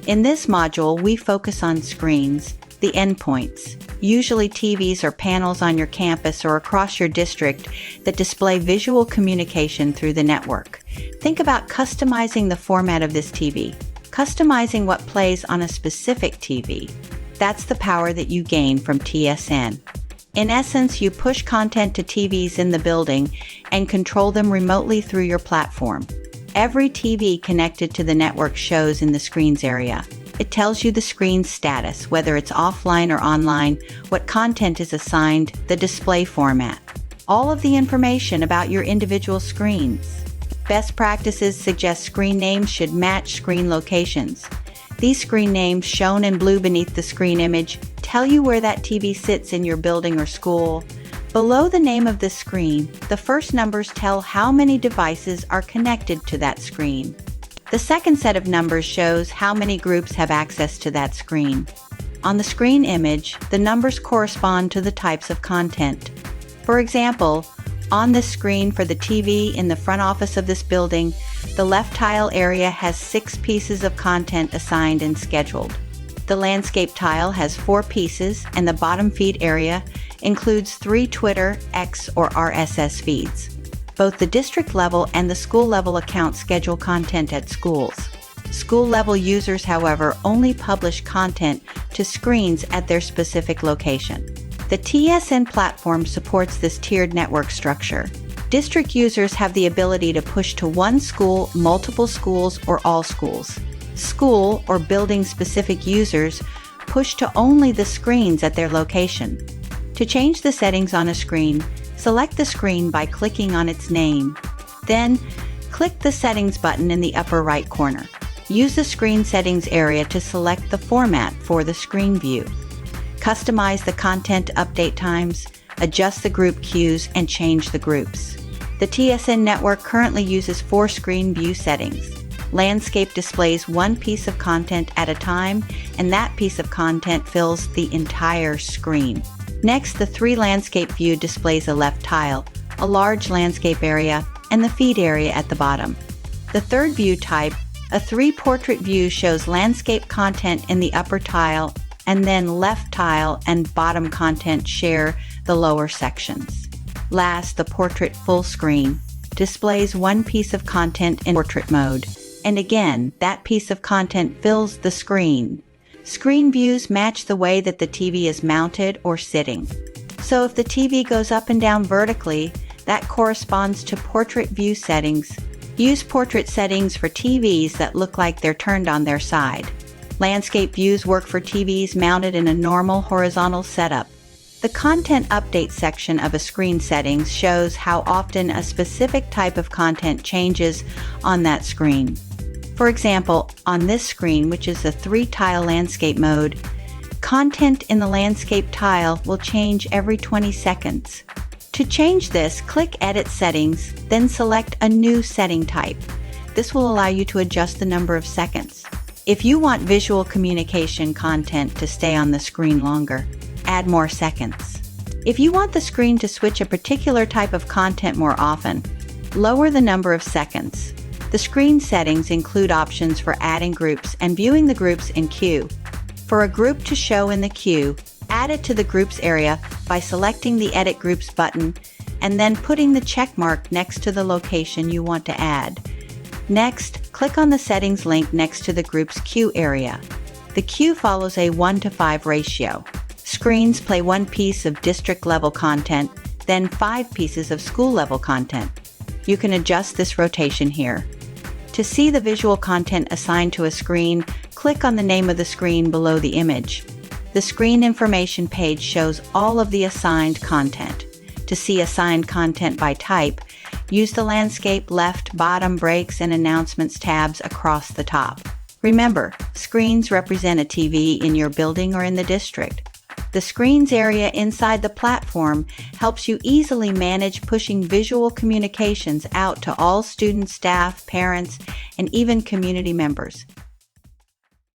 In this module, we focus on screens, the endpoints, usually TVs or panels on your campus or across your district that display visual communication through the network. Think about customizing the format of this TV, customizing what plays on a specific TV. That's the power that you gain from TSN. In essence, you push content to TVs in the building and control them remotely through your platform. Every TV connected to the network shows in the screens area. It tells you the screen's status, whether it's offline or online, what content is assigned, the display format, all of the information about your individual screens. Best practices suggest screen names should match screen locations. These screen names, shown in blue beneath the screen image, tell you where that TV sits in your building or school. Below the name of the screen, the first numbers tell how many devices are connected to that screen. The second set of numbers shows how many groups have access to that screen. On the screen image, the numbers correspond to the types of content. For example, on this screen for the TV in the front office of this building, the left tile area has 6 pieces of content assigned and scheduled. The landscape tile has 4 pieces, and the bottom feed area includes 3 Twitter, X, or RSS feeds. Both the district level and the school level accounts schedule content at schools. School level users, however, only publish content to screens at their specific location. The TSN platform supports this tiered network structure. District users have the ability to push to one school, multiple schools, or all schools. School or building-specific users push to only the screens at their location. To change the settings on a screen, select the screen by clicking on its name. Then, click the Settings button in the upper right corner. Use the Screen Settings area to select the format for the screen view. Customize the content update times, adjust the group queues, and change the groups. The TSN network currently uses 4 screen view settings. Landscape displays one piece of content at a time, and that piece of content fills the entire screen. Next, the 3 landscape view displays a left tile, a large landscape area, and the feed area at the bottom. The third view type, a 3 portrait view, shows landscape content in the upper tile, and then left tile and bottom content share the lower sections. Last, the portrait full screen displays one piece of content in portrait mode, and again, that piece of content fills the screen. Screen views match the way that the TV is mounted or sitting. So if the TV goes up and down vertically, that corresponds to portrait view settings. Use portrait settings for TVs that look like they're turned on their side. Landscape views work for TVs mounted in a normal horizontal setup. The Content Update section of a screen settings shows how often a specific type of content changes on that screen. For example, on this screen, which is a 3-tile landscape mode, content in the landscape tile will change every 20 seconds. To change this, click Edit Settings, then select a new setting type. This will allow you to adjust the number of seconds. If you want visual communication content to stay on the screen longer, add more seconds. If you want the screen to switch a particular type of content more often, lower the number of seconds. The screen settings include options for adding groups and viewing the groups in queue. For a group to show in the queue, add it to the Groups area by selecting the Edit Groups button and then putting the check mark next to the location you want to add. Next, click on the Settings link next to the Groups queue area. The queue follows a 1:5 ratio. Screens play 1 piece of district-level content, then 5 pieces of school-level content. You can adjust this rotation here. To see the visual content assigned to a screen, click on the name of the screen below the image. The screen information page shows all of the assigned content. To see assigned content by type, use the landscape, left, bottom, breaks, and announcements tabs across the top. Remember, screens represent a TV in your building or in the district. The screens area inside the platform helps you easily manage pushing visual communications out to all students, staff, parents, and even community members.